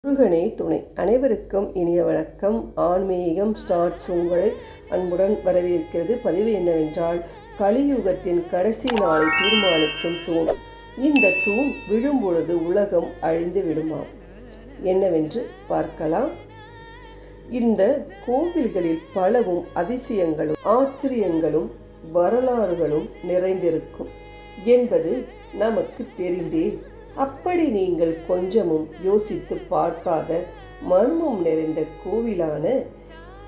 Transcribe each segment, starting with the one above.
முருகனே துணை. அனைவருக்கும் இனிய வணக்கம். ஆன்மீகம் ஸ்டார்ட்ஸ் உங்களை அன்புடன் வரவேற்கிறது. பதிவு என்னவென்றால், கலியுகத்தின் கடைசி நாளை தீர்மானிக்கும் தூண். இந்த தூண் விழும்பொழுது உலகம் அழிந்து விடுமாம். என்னவென்று பார்க்கலாம். இந்த கோவில்களில் பலவும் அதிசயங்களும் ஆச்சரியங்களும் வரலாறுகளும் நிறைந்திருக்கும் என்பது நமக்கு தெரிந்தே. அப்படி நீங்கள் கொஞ்சமும் யோசித்து பார்க்காத மர்மம் நிறைந்த கோவிலான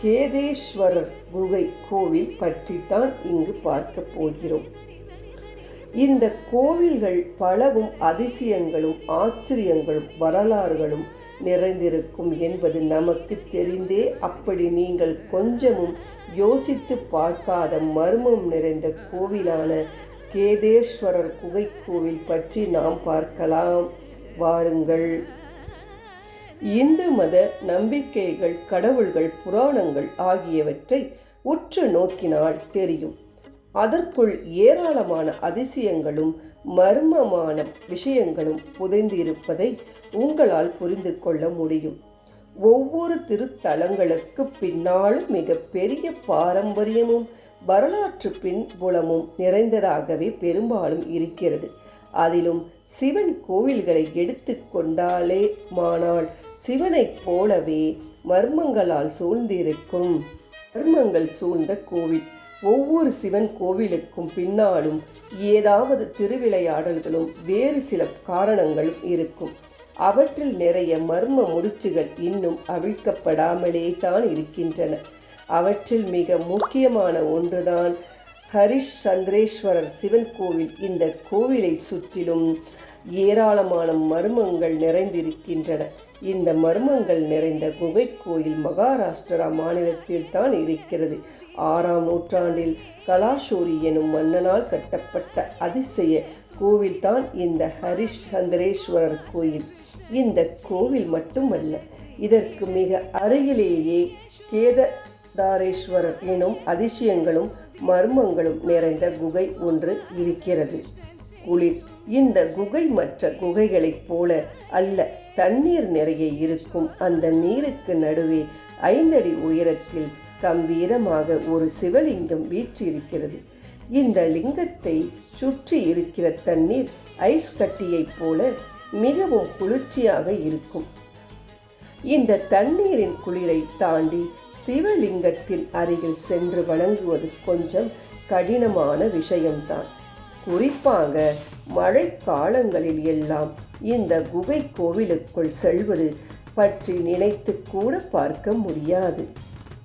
கேதேஸ்வரர் குகை கோவில் பற்றித்தான் இங்கு பார்க்க போகிறோம். இந்த கோவில்கள் பலவும் அதிசயங்களும் ஆச்சரியங்களும் வரலாறுகளும் நிறைந்திருக்கும் என்பது நமக்கு தெரிந்தே. அப்படி நீங்கள் கொஞ்சமும் யோசித்து பார்க்காத மர்மம் நிறைந்த கோவிலான கேதேஸ்வரர் குகை கோவில் பற்றி நாம் பார்க்கலாம். வாருங்கள். இந்து மத நம்பிக்கைகள், கடவுள்கள், புராணங்கள் ஆகியவற்றை உற்று நோக்கினால் தெரியும். அதற்குள் ஏராளமான அதிசயங்களும் மர்மமான விஷயங்களும் புதைந்து இருப்பதை உங்களால் புரிந்து கொள்ள முடியும். ஒவ்வொரு திருத்தலங்களுக்கு பின்னாலும் மிக பெரிய பாரம்பரியமும் வரலாற்று பின்புலமும் நிறைந்ததாகவே பெரும்பாலும் இருக்கிறது. அதிலும் சிவன் கோவில்களை எடுத்து கொண்டாலே மானால் சிவனைப் போலவே மர்மங்களால் சூழ்ந்திருக்கும். மர்மங்கள் சூழ்ந்த கோவில். ஒவ்வொரு சிவன் கோவிலுக்கும் பின்னாலும் ஏதாவது திருவிளையாடல்களும் வேறு சில காரணங்களும் இருக்கும். அவற்றில் நிறைய மர்ம முடிச்சுகள் இன்னும் அவிழ்க்கப்படாமலே தான் இருக்கின்றன. அவற்றில் மிக முக்கியமான ஒன்றுதான் ஹரிச்சந்திரேஸ்வரர் சிவன் கோவில். இந்த கோவிலை சுற்றிலும் ஏராளமான மர்மங்கள் நிறைந்திருக்கின்றன. இந்த மர்மங்கள் நிறைந்த குகை கோயில் மகாராஷ்டிரா மாநிலத்தில் தான் இருக்கிறது. 6ஆம் நூற்றாண்டில் கலாஷோரி எனும் மன்னனால் கட்டப்பட்ட அதிசய கோவில் தான் இந்த ஹரிச்சந்திரேஸ்வரர் கோயில். இந்த கோவில் மட்டுமல்ல, இதற்கு மிக அருகிலேயே கேதாரேஸ்வரர் எனும் அதிசயங்களும் மர்மங்களும் நிறைந்த குகை ஒன்று இருக்கிறது. குளிர். இந்த குகை மற்ற குகைகளைப் போல அல்ல. தண்ணீர் நிறைய இருக்கும். அந்த நீருக்கு நடுவே 5 அடி உயரத்தில் கம்பீரமாக ஒரு சிவலிங்கம் வீற்றிருக்கிறது. இந்த லிங்கத்தை சுற்றி இருக்கிற தண்ணீர் ஐஸ் கட்டியைப் போல மிகவும் குளிர்ச்சியாக இருக்கும். இந்த தண்ணீரின் குளிரை தாண்டி சிவலிங்கத்தின் அருகில் சென்று வணங்குவது கொஞ்சம் கடினமான விஷயம்தான். குறிப்பாக மழை காலங்களில் எல்லாம் இந்த குகை கோவிலுக்குள் செல்வது பற்றி நினைத்து கூட பார்க்க முடியாது.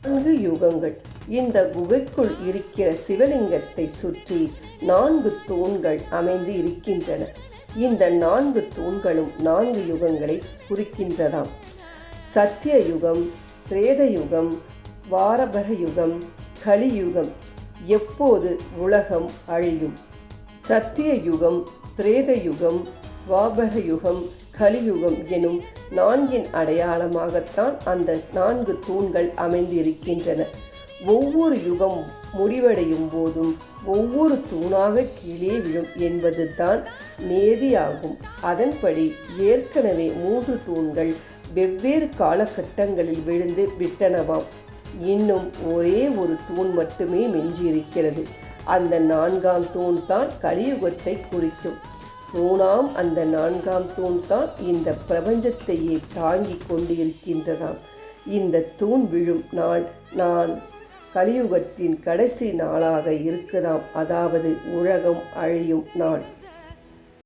4 யுகங்கள். இந்த குகைக்குள் இருக்கிற சிவலிங்கத்தை சுற்றி 4 தூண்கள் அமைந்து இருக்கின்றன. இந்த 4 தூண்களும் 4 யுகங்களை குறிக்கின்றதாம். சத்திய யுகம், திரேத யுகம், வாரபக யுகம், கலியுகம். எப்போது உலகம் அழியும்? சத்திய யுகம், திரேத யுகம், வாபக யுகம், கலியுகம் எனும் 4 அடையாளமாகத்தான் அந்த 4 தூண்கள் அமைந்திருக்கின்றன. ஒவ்வொரு யுகம் முடிவடையும் போதும் ஒவ்வொரு தூணாக கீழே விழும் என்பது தான் நேதியாகும். அதன்படி ஏற்கனவே 3 தூண்கள் வெவ்வேறு காலகட்டங்களில் விழுந்து விட்டனவாம். இன்னும் ஒரே ஒரு தூண் மட்டுமே மிஞ்சியிருக்கிறது. அந்த 4ஆம் தூண் தான் கலியுகத்தை குறிக்கும் தூணாம். அந்த 4ஆம் தூண் தான் இந்த பிரபஞ்சத்தையே தாங்கி கொண்டிருக்கின்றதாம். இந்த தூண் விழும் நாள் நான் கலியுகத்தின் கடைசி நாளாக இருக்குதாம். அதாவது உலகம் அழியும் நாள்.